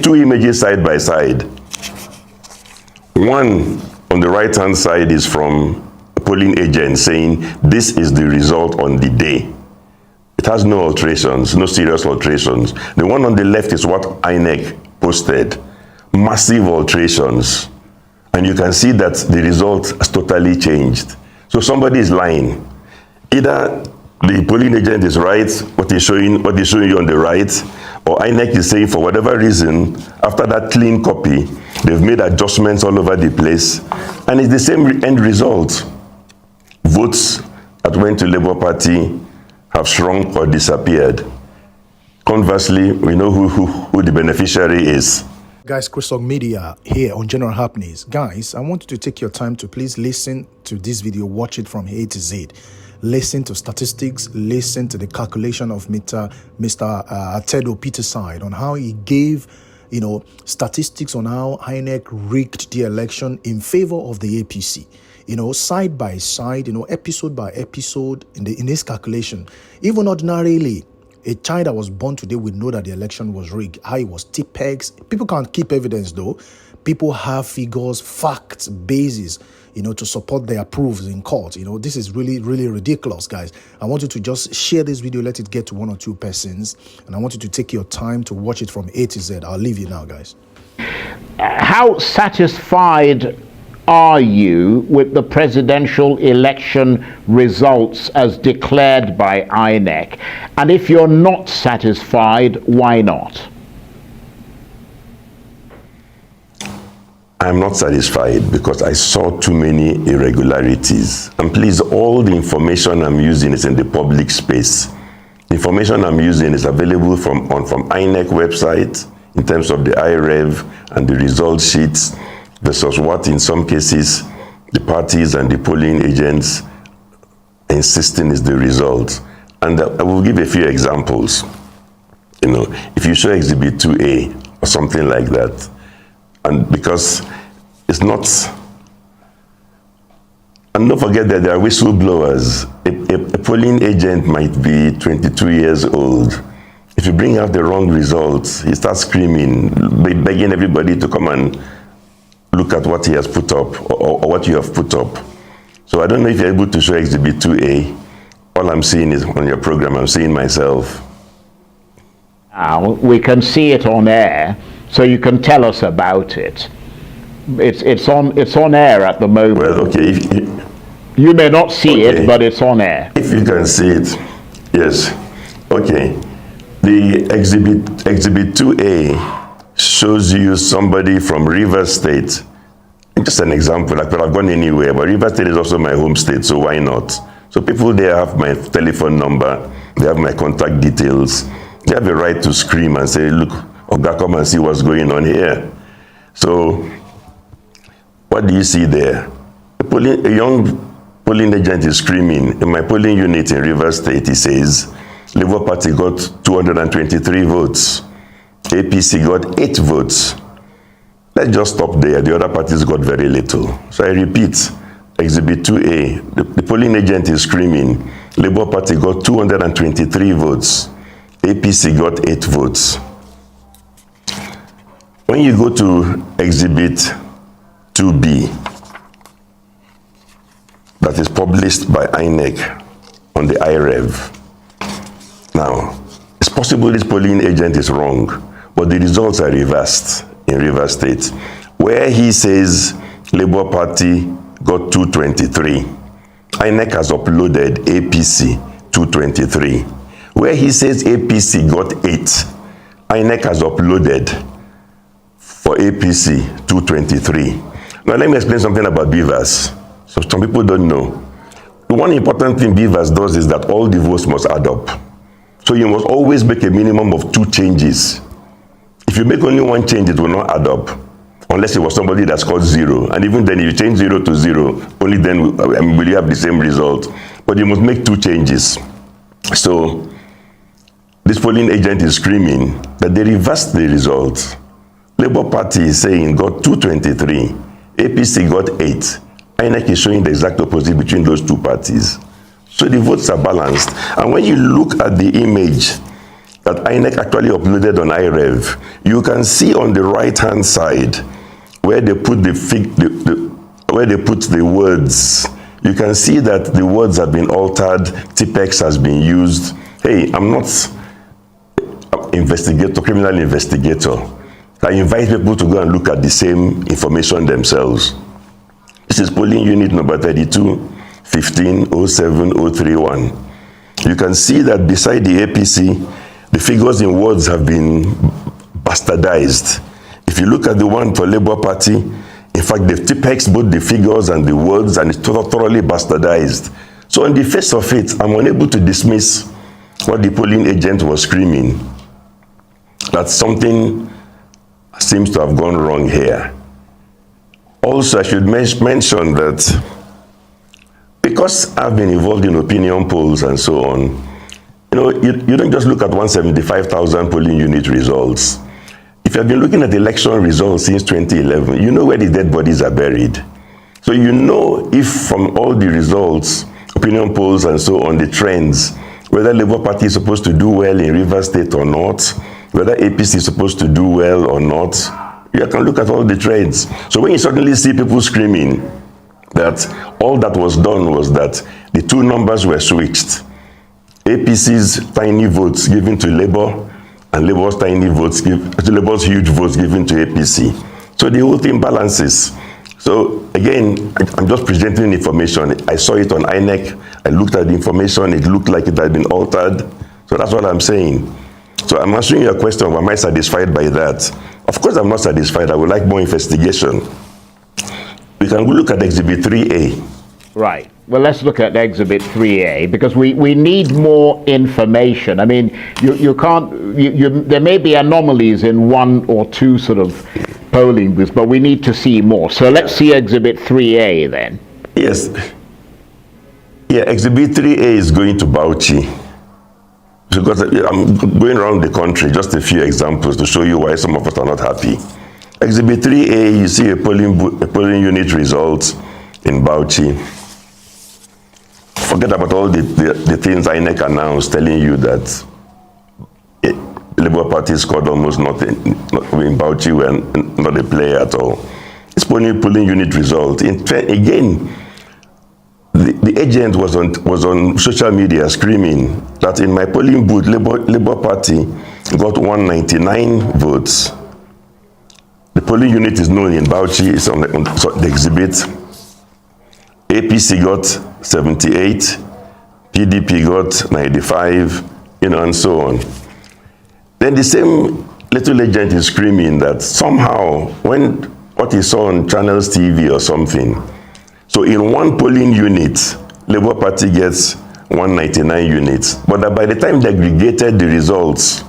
two images side by side. One on the right-hand side is from a polling agent saying this is the result on the day. It has no alterations, no serious alterations. The one on the left is what INEC posted. Massive alterations. And you can see that the result has totally changed. So somebody is lying. Either the polling agent is right, what he's showing you on the right, or INEC is saying for whatever reason, after that clean copy, they've made adjustments all over the place, and it's the same end result. Votes that went to Labour Party have shrunk or disappeared. Conversely, we know who the beneficiary is. Guys, Christoph Media here on General Happenings. Guys, I want you to take your time to please listen to this video, watch it from A to Z. Listen to statistics, listen to the calculation of Mr. Tedo Peter's side on how he gave, statistics on how INEC rigged the election in favor of the APC. Side by side, episode by episode in this calculation. Even ordinarily, a child that was born today would know that the election was rigged. How it was T-pegs. People can't keep evidence though. People have figures, facts, bases, to support their proofs in court. This is really, really ridiculous, guys. I want you to just share this video, let it get to 1 or 2 persons, and I want you to take your time to watch it from A to Z. I'll leave you now, guys. How satisfied are you with the presidential election results as declared by INEC? And if you're not satisfied, why not? I'm not satisfied because I saw too many irregularities. And please, all the information I'm using is in the public space. The information I'm using is available from INEC website in terms of the IREV and the result sheets versus what in some cases the parties and the polling agents are insisting is the result. And I will give a few examples. If you show Exhibit 2A or something like that, and because it's not, and don't forget that there are whistleblowers. A polling agent might be 22 years old. If you bring out the wrong results, he starts screaming, begging everybody to come and look at what he has put up or what you have put up. So I don't know if you're able to show Exhibit 2A. All I'm seeing is on your program, I'm seeing myself. Now, we can see it on air. So you can tell us about it. It's on air at the moment. Well, okay. You may not see it, but it's on air. If you can see it, yes. Okay. The exhibit 2A shows you somebody from Rivers State. Just an example. I could have gone anywhere, but Rivers State is also my home state, so why not? So people there have my telephone number, they have my contact details. They have a right to scream and say, look, Oga, come and see what's going on here. So, what do you see there? A young polling agent is screaming. In my polling unit in Rivers State, he says, Labour Party got 223 votes. APC got 8 votes. Let's just stop there. The other parties got very little. So I repeat, Exhibit 2A, the polling agent is screaming, Labour Party got 223 votes. APC got 8 votes. When you go to Exhibit 2B, that is published by INEC on the IREV. Now, it's possible this polling agent is wrong, but the results are reversed in Rivers State, where he says Labour Party got 223. INEC has uploaded APC 223. Where he says APC got 8, INEC has uploaded for APC 223. Now let me explain something about Beavers. So some people don't know. The one important thing Beavers does is that all the votes must add up. So you must always make a minimum of 2 changes. If you make only 1 change, it will not add up. Unless it was somebody that scored 0. And even then, if you change 0 to 0, only then will you have the same result. But you must make 2 changes. So this polling agent is screaming that they reversed the result. Labour Party is saying got 223, APC got 8. INEC is showing the exact opposite between those 2 parties. So the votes are balanced. And when you look at the image that INEC actually uploaded on iRev, you can see on the right-hand side where they put where they put the words. You can see that the words have been altered, Tipex has been used. Hey, I'm not investigator, criminal investigator. I invite people to go and look at the same information themselves. This is polling unit number 32-15-07-031. You can see that beside the APC, the figures in words have been bastardized. If you look at the one for Labour Party, in fact, they've Tipex both the figures and the words, and it's thoroughly bastardized. So in the face of it, I'm unable to dismiss what the polling agent was screaming, that something seems to have gone wrong here. Also, I should mention that because I've been involved in opinion polls and so on, you don't just look at 175,000 polling unit results. If you have been looking at election results since 2011, you know where the dead bodies are buried. So you know if from all the results, opinion polls and so on, the trends, whether Labour Party is supposed to do well in Rivers State or not, whether APC is supposed to do well or not, you can look at all the trends. So when you suddenly see people screaming that all that was done was that the two numbers were switched, APC's tiny votes given to Labour and Labour's Labour's huge votes given to APC. So the whole thing balances. So again, I'm just presenting information. I saw it on INEC. I looked at the information. It looked like it had been altered. So that's what I'm saying. So I'm answering your question, am I satisfied by that? Of course I'm not satisfied. I would like more investigation. We can go look at Exhibit 3A. Right. Well, let's look at Exhibit 3A, because we need more information. I mean, you can't, there may be anomalies in one or two sort of polling booths, but we need to see more. So let's see Exhibit 3A then. Yes. Yeah, Exhibit 3A is going to Bauchi. Because I'm going around the country, just a few examples to show you why some of us are not happy. Exhibit 3A, you see a polling unit results in Bauchi. Forget about all the things INEC announced telling you that the Labour Party scored almost nothing. In Bauchi, we're not a player at all. It's polling unit result. Again, the agent was on social media screaming that in my polling booth, Labour Party got 199 votes. The polling unit is known in Bauchi, it's on the exhibit. APC got 78, PDP got 95, and so on. Then the same little agent is screaming that somehow, when what he saw on Channels TV or something, so in one polling unit, Labour Party gets 199 units, but that by the time they aggregated the results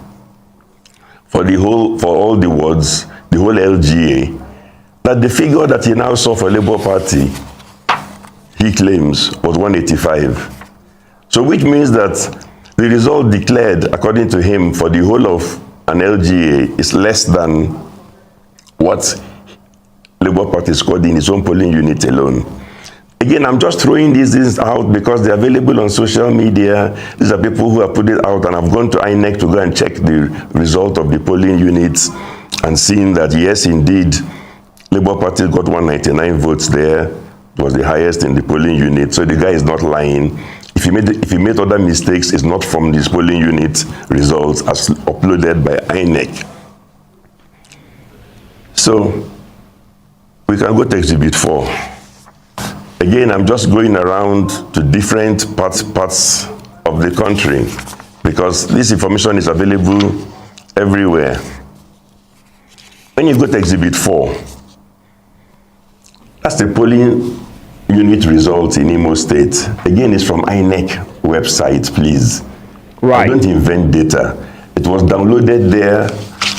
for all the wards, the whole LGA, that the figure that he now saw for Labour Party, he claims, was 185. So which means that the result declared, according to him, for the whole of an LGA is less than what Labour Party scored in its own polling unit alone. Again, I'm just throwing these things out because they're available on social media. These are people who have put it out, and I've gone to INEC to go and check the result of the polling units and seen that, yes, indeed, Labour Party got 199 votes there. It was the highest in the polling unit, so the guy is not lying. If he made other mistakes, it's not from this polling unit results as uploaded by INEC. So we can go to Exhibit 4. Again, I'm just going around to different parts of the country because this information is available everywhere. When you go to Exhibit 4, that's the polling unit results in Imo State. Again, it's from INEC website, please. Right. I don't invent data. It was downloaded there,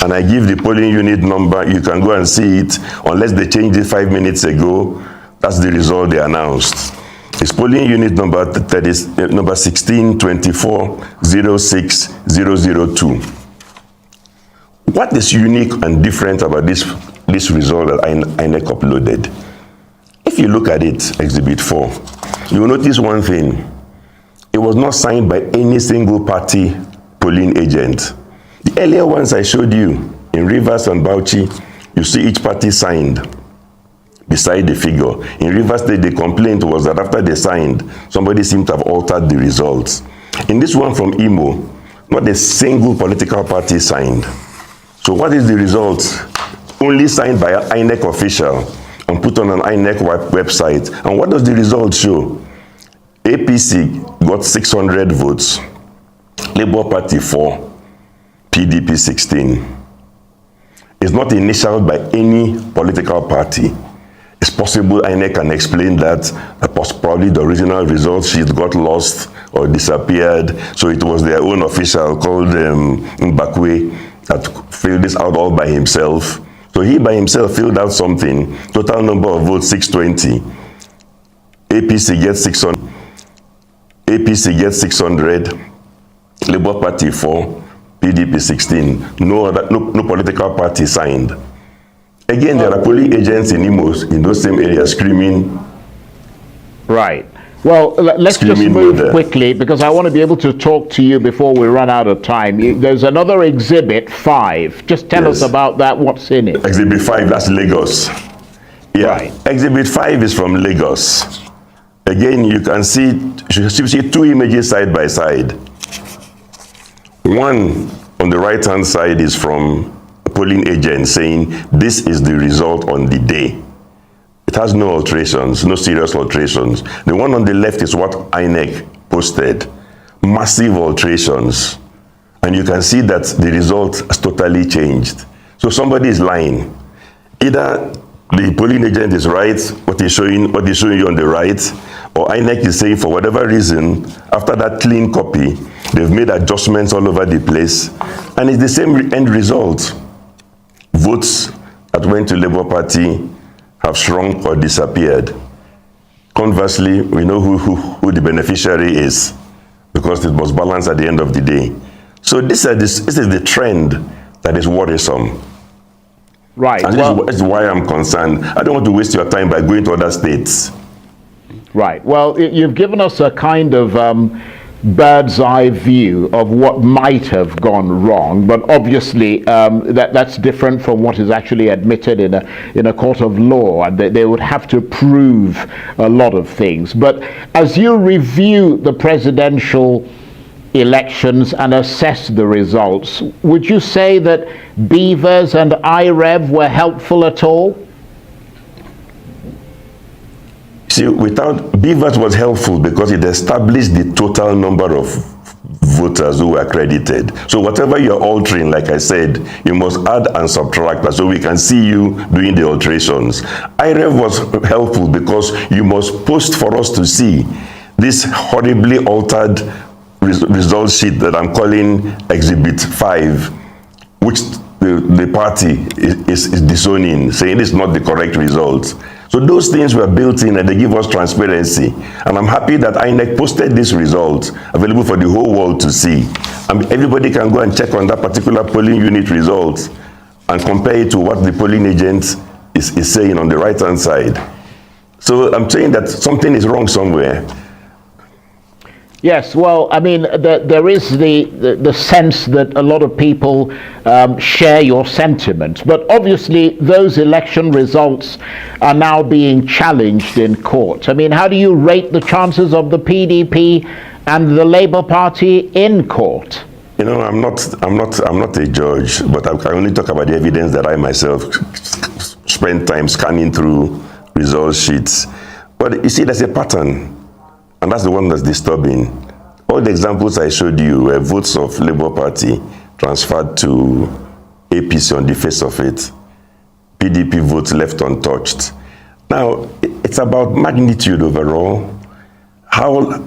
and I give the polling unit number. You can go and see it, unless they changed it 5 minutes ago. That's the result they announced. It's polling unit number 1624060002. What is unique and different about this result that INEC uploaded? If you look at it, Exhibit 4, you will notice one thing. It was not signed by any single party polling agent. The earlier ones I showed you, in Rivers and Bauchi, you see each party signed beside the figure. In Rivers State, the complaint was that after they signed, somebody seemed to have altered the results. In this one from Imo, not a single political party signed. So what is the result? Only signed by an INEC official and put on an INEC website. And what does the result show? APC got 600 votes, Labour Party 4, PDP 16. It's not initialed by any political party. It's possible INEC can explain that probably the original result sheet got lost or disappeared, so it was their own official called Mbakwe that filled this out all by himself. So he by himself filled out something. Total number of votes 620. APC gets 600. APC gets 600. Labour Party 4. PDP 16. No political party signed. Again, there are polling agents in in those same areas screaming. Right. Well, let's just move quickly because I want to be able to talk to you before we run out of time. There's another exhibit 5. Just tell us about that. What's in it? Exhibit 5, that's Lagos. Yeah. Right. Exhibit 5 is from Lagos. Again, you see 2 images side by side. One on the right-hand side is from a polling agent saying this is the result on the day. It has no alterations, no serious alterations. The one on the left is what INEC posted. Massive alterations. And you can see that the result has totally changed. So somebody is lying. Either the polling agent is right, what he's showing you on the right, or INEC is saying for whatever reason, after that clean copy, they've made adjustments all over the place, and it's the same end result. Votes that went to Labour Party have shrunk or disappeared. Conversely, we know who the beneficiary is, because it was balanced at the end of the day. So this is the trend that is worrisome. Right. And this is why I'm concerned. I don't want to waste your time by going to other states. Right. Well, you've given us a kind of bird's eye view of what might have gone wrong, but obviously that's different from what is actually admitted in a court of law, and they would have to prove a lot of things. But as you review the presidential elections and assess the results, would you say that Beavers and IREV were helpful at all? See, Beavers was helpful because it established the total number of voters who were accredited. So whatever you're altering, like I said, you must add and subtract that so we can see you doing the alterations. IREV was helpful because you must post for us to see this horribly altered result sheet that I'm calling Exhibit 5, which the party is disowning, saying it's not the correct result. So those things were built in and they give us transparency. And I'm happy that INEC posted this result available for the whole world to see. And everybody can go and check on that particular polling unit result and compare it to what the polling agent is saying on the right-hand side. So I'm saying that something is wrong somewhere. Yes, well, I mean, there is the sense that a lot of people share your sentiment, but obviously those election results are now being challenged in court. I mean, how do you rate the chances of the PDP and the Labour Party in court? You know, I'm not a judge, but I can only talk about the evidence that I myself spent time scanning through result sheets. But you see, there's a pattern. And that's the one that's disturbing. All the examples I showed you were votes of Labour Party transferred to APC on the face of it. PDP votes left untouched. Now, it's about magnitude overall. How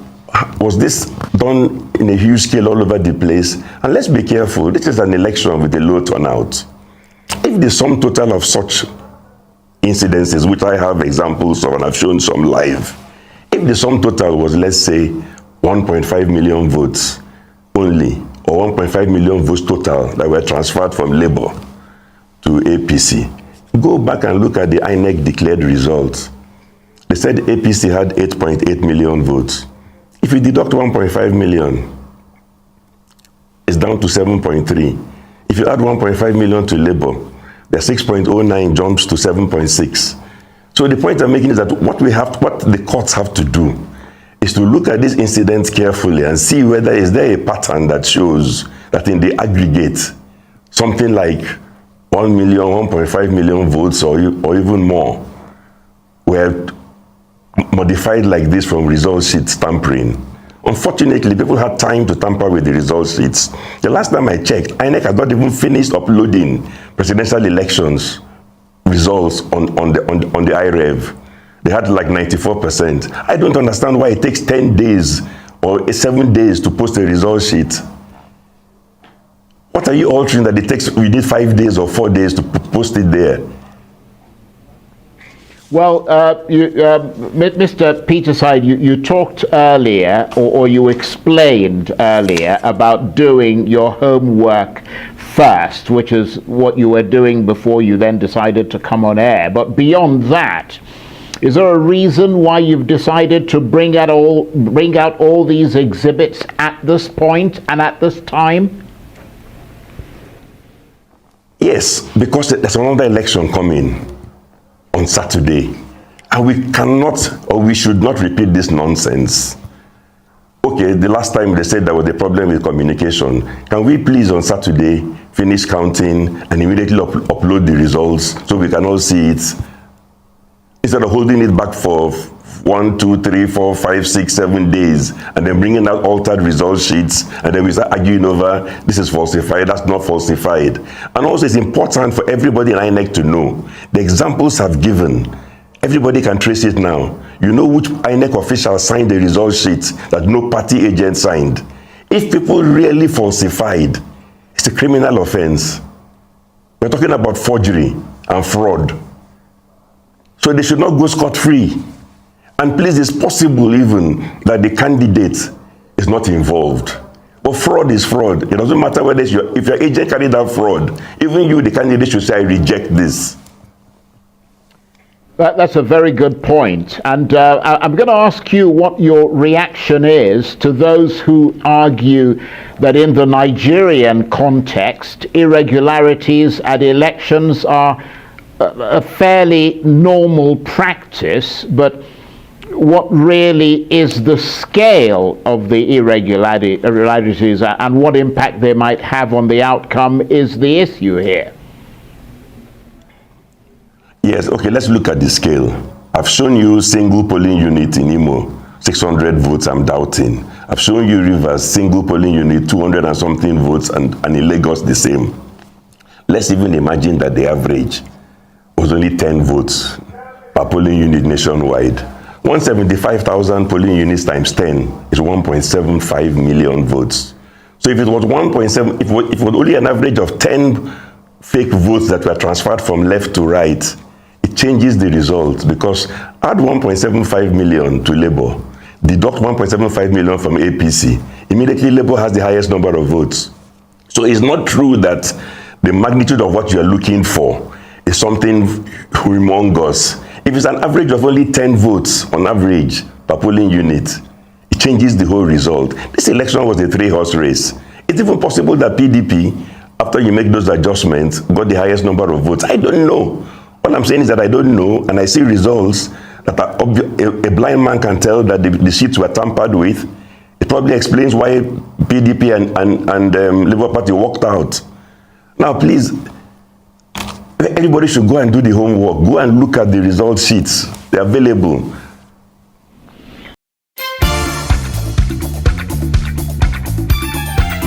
was this done in a huge scale all over the place? And let's be careful. This is an election with a low turnout. If the sum total of such incidences, which I have examples of and I've shown some live, if the sum total was, let's say, 1.5 million votes only, or 1.5 million votes total that were transferred from Labour to APC, go back and look at the INEC declared results. They said APC had 8.8 million votes. If you deduct 1.5 million, it's down to 7.3. If you add 1.5 million to Labour, the 6.09 jumps to 7.6. So the point I'm making is that what the courts have to do is to look at these incidents carefully and see whether is there a pattern that shows that in the aggregate, something like 1 million, 1.5 million votes or even more were modified like this from result sheet tampering. Unfortunately, people had time to tamper with the result sheets. The last time I checked, INEC had not even finished uploading presidential elections results on the IREV. They had like 94%. I don't understand why it takes 10 days or 7 days to post a result sheet. What are you altering that it takes, we need 5 days or 4 days to post it there? Well, Mr. Peterside, you talked earlier, or you explained earlier about doing your homework first, which is what you were doing before you then decided to come on air. But beyond that, is there a reason why you've decided to bring out all these exhibits at this point and at this time? Yes, because there's another election coming on Saturday, and we cannot or we should not repeat this nonsense. Okay, the last time they said there was a problem with communication. Can we please on Saturday finish counting and immediately upload the results so we can all see it, instead of holding it back for 1, 2, 3, 4, 5, 6, 7 days and then bringing out altered result sheets, and then we start arguing over this is falsified, that's not falsified. And also it's important for everybody in INEC to know the examples I've given. Everybody can trace it now. You know which INEC official signed the result sheet that no party agent signed. If people really falsified, it's a criminal offense. We're talking about forgery and fraud. So they should not go scot-free. And please, it's possible even that the candidate is not involved. But fraud is fraud. It doesn't matter whether if your agent carried out fraud, even you, the candidate, should say, I reject this. That's a very good point. And I'm going to ask you what your reaction is to those who argue that in the Nigerian context, irregularities at elections are a fairly normal practice, but what really is the scale of the irregularities and what impact they might have on the outcome is the issue here. Yes, okay, let's look at the scale. I've shown you single polling unit in Imo, 600 votes, I'm doubting. I've shown you Rivers, single polling unit, 200 and something votes, and in Lagos the same. Let's even imagine that the average was only 10 votes per polling unit nationwide. 175,000 polling units times 10 is 1.75 million votes. So if it was 1.7, if it was only an average of 10 fake votes that were transferred from left to right, it changes the result, because add 1.75 million to Labour, deduct 1.75 million from APC, immediately Labour has the highest number of votes. So it's not true that the magnitude of what you're looking for is something humongous. If it's an average of only 10 votes on average per polling unit, it changes the whole result. This election was a 3-horse race. It's even possible that PDP, after you make those adjustments, got the highest number of votes. I don't know. All I'm saying is that I don't know, and I see results that are a blind man can tell that the sheets were tampered with. It probably explains why PDP and Labour Party walked out. Now, please, everybody should go and do the homework. Go and look at the result sheets. They're available.